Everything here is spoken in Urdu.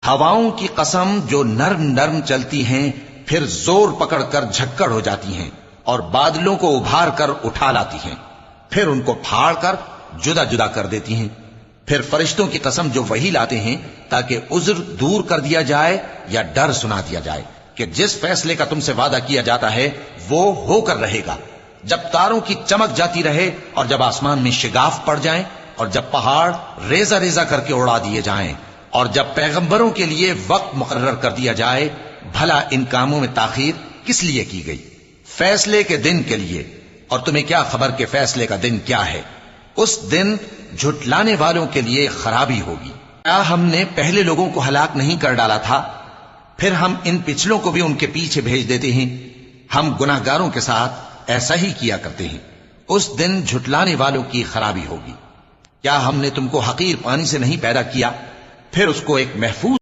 ہواؤں کی قسم جو نرم نرم چلتی ہیں پھر زور پکڑ کر جھکڑ ہو جاتی ہیں اور بادلوں کو ابھار کر اٹھا لاتی ہیں، پھر ان کو پھاڑ کر جدا جدا کر دیتی ہیں۔ پھر فرشتوں کی قسم جو وحی لاتے ہیں تاکہ عذر دور کر دیا جائے یا ڈر سنا دیا جائے کہ جس فیصلے کا تم سے وعدہ کیا جاتا ہے وہ ہو کر رہے گا، جب تاروں کی چمک جاتی رہے اور جب آسمان میں شگاف پڑ جائیں اور جب پہاڑ ریزہ ریزہ کر کے اڑا دیے جائیں اور جب پیغمبروں کے لیے وقت مقرر کر دیا جائے، بھلا ان کاموں میں تاخیر کس لیے کی گئی؟ فیصلے کے دن کے لیے۔ اور تمہیں کیا خبر کہ فیصلے کا دن کیا ہے؟ اس دن جھٹلانے والوں کے لیے خرابی ہوگی۔ کیا ہم نے پہلے لوگوں کو ہلاک نہیں کر ڈالا تھا؟ پھر ہم ان پچھلوں کو بھی ان کے پیچھے بھیج دیتے ہیں۔ ہم گناہگاروں کے ساتھ ایسا ہی کیا کرتے ہیں۔ اس دن جھٹلانے والوں کی خرابی ہوگی۔ کیا ہم نے تم کو حقیر پانی سے نہیں پیدا کیا، پھر اس کو ایک محفوظ